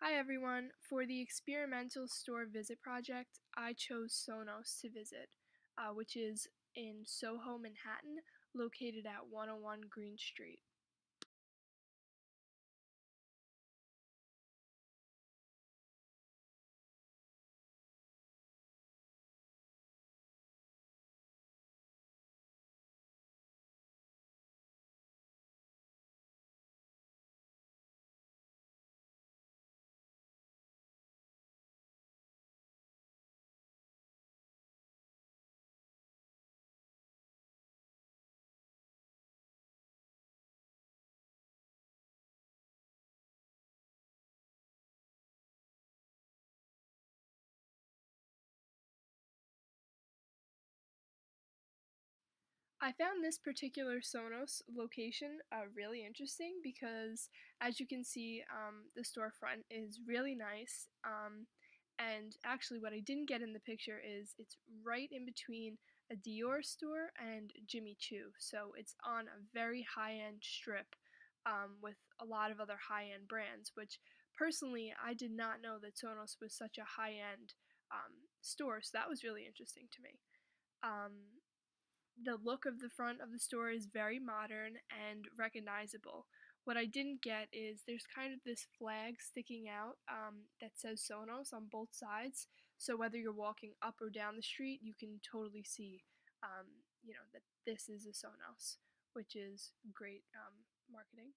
Hi everyone. For the experimental store visit project, I chose Sonos to visit, which is in Soho, Manhattan, located at 101 Green Street. I found this particular Sonos location really interesting because, as you can see, the storefront is really nice. And actually, what I didn't get in the picture is it's right in between a Dior store and Jimmy Choo. So it's on a very high end strip with a lot of other high end brands, which personally, I did not know that Sonos was such a high end store. So that was really interesting to me. Um, the look of the front of the store is very modern and recognizable. What I didn't get is there's kind of this flag sticking out that says Sonos on both sides. So whether you're walking up or down the street, you can totally see, that this is a Sonos, which is great marketing.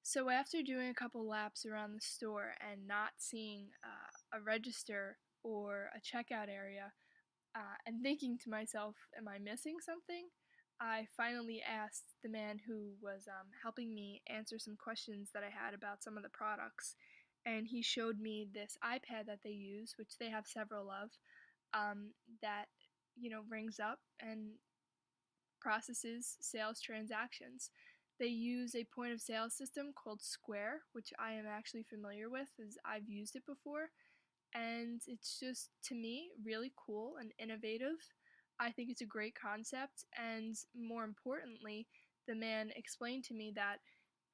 So after doing a couple laps around the store and not seeing a register or a checkout area, and thinking to myself, am I missing something? I finally asked the man who was helping me answer some questions that I had about some of the products, and he showed me this iPad that they use, which they have several of, that rings up and processes sales transactions. They use a point of sale system called Square, which I am actually familiar with as I've used it before, and it's just, to me, really cool and innovative. I think it's a great concept, and more importantly, the man explained to me that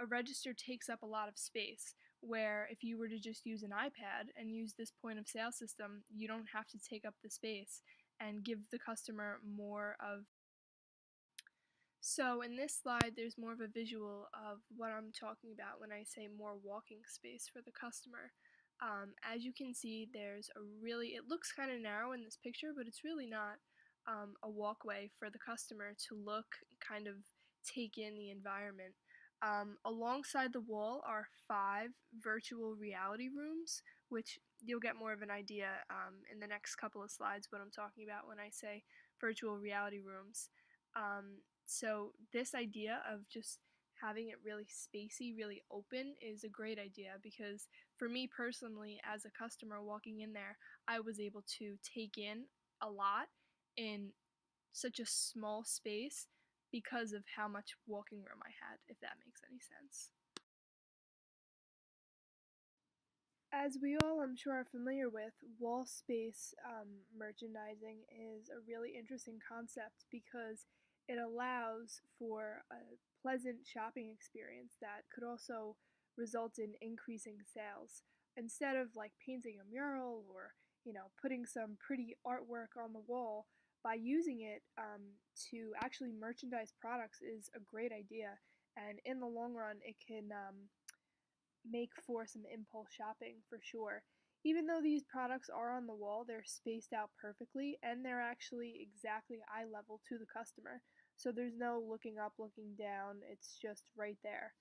a register takes up a lot of space, where if you were to just use an iPad and use this point of sale system, you don't have to take up the space and give the customer more of. So in this slide, there's more of a visual of what I'm talking about when I say more walking space for the customer. As you can see, there's it looks kind of narrow in this picture, but it's really not a walkway for the customer to look, kind of take in the environment. Alongside the wall are 5 virtual reality rooms, which you'll get more of an idea in the next couple of slides what I'm talking about when I say virtual reality rooms. So this idea of just having it really spacey, really open is a great idea because for me personally, as a customer walking in there, I was able to take in a lot in such a small space because of how much walking room I had, if that makes any sense. As we all, I'm sure, are familiar with, wall space merchandising is a really interesting concept because it allows for a pleasant shopping experience that could also result in increasing sales. Instead of like painting a mural or putting some pretty artwork on the wall, by using it to actually merchandise products is a great idea. And in the long run, it can make for some impulse shopping for sure. Even though these products are on the wall, they're spaced out perfectly and they're actually exactly eye level to the customer. So there's no looking up, looking down, it's just right there.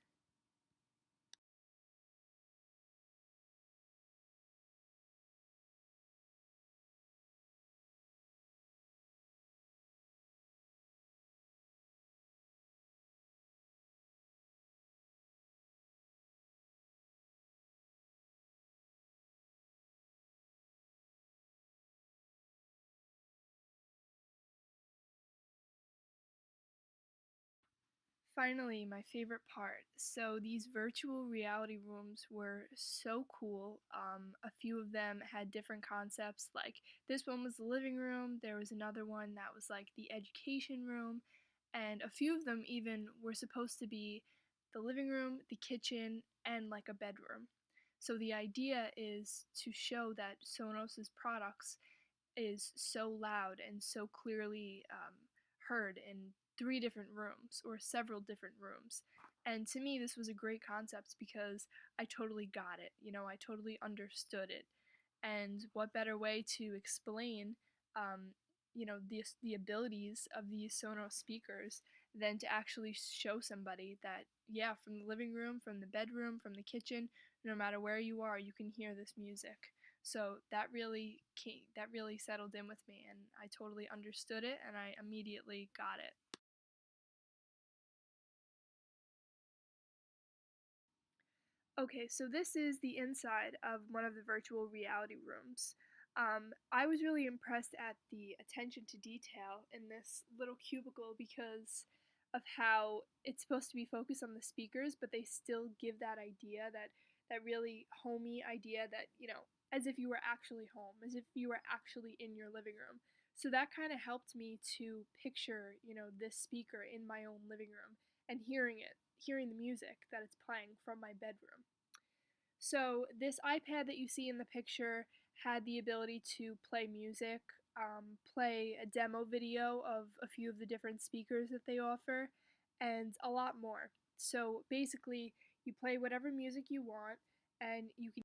Finally, my favorite part. So these virtual reality rooms were so cool. A few of them had different concepts. Like this one was the living room. There was another one that was like the education room, and a few of them even were supposed to be the living room, the kitchen, and like a bedroom. So the idea is to show that Sonos's products is so loud and so clearly heard in three different rooms or several different rooms. And to me, this was a great concept because I totally got it. I totally understood it. And what better way to explain, the abilities of these Sonos speakers than to actually show somebody that, yeah, from the living room, from the bedroom, from the kitchen, no matter where you are, you can hear this music. So that really settled in with me, and I totally understood it, and I immediately got it. Okay, so this is the inside of one of the virtual reality rooms. I was really impressed at the attention to detail in this little cubicle because of how it's supposed to be focused on the speakers, but they still give that idea, that really homey idea that, as if you were actually home, as if you were actually in your living room. So that kind of helped me to picture, this speaker in my own living room and hearing the music that it's playing from my bedroom. So this iPad that you see in the picture had the ability to play music, play a demo video of a few of the different speakers that they offer, and a lot more. So basically, you play whatever music you want, and you can.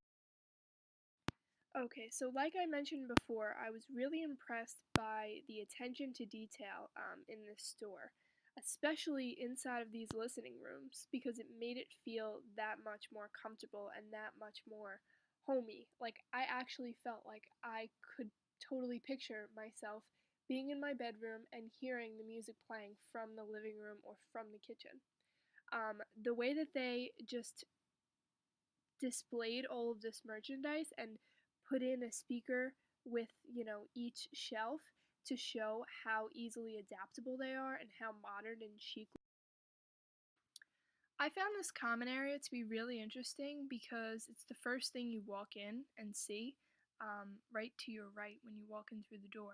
Okay, so like I mentioned before, I was really impressed by the attention to detail in this store, especially inside of these listening rooms, because it made it feel that much more comfortable and that much more homey. Like, I actually felt like I could totally picture myself being in my bedroom and hearing the music playing from the living room or from the kitchen. The way that they just displayed all of this merchandise and put in a speaker with, each shelf to show how easily adaptable they are and how modern and chic. I found this common area to be really interesting because it's the first thing you walk in and see, right to your right when you walk in through the door.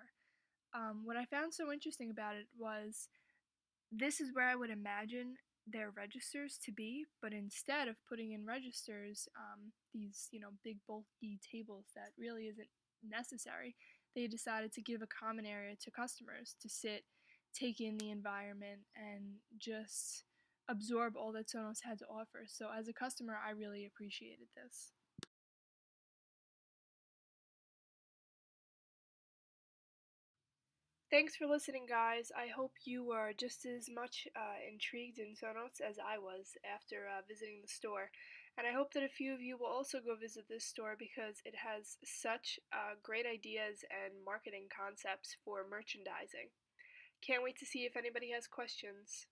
What I found so interesting about it was this is where I would imagine their registers to be, but instead of putting in registers, these, big bulky tables that really isn't necessary, they decided to give a common area to customers to sit, take in the environment, and just absorb all that Sonos had to offer. So as a customer, I really appreciated this. Thanks for listening, guys. I hope you were just as much intrigued in Sonos as I was after visiting the store. And I hope that a few of you will also go visit this store because it has such great ideas and marketing concepts for merchandising. Can't wait to see if anybody has questions.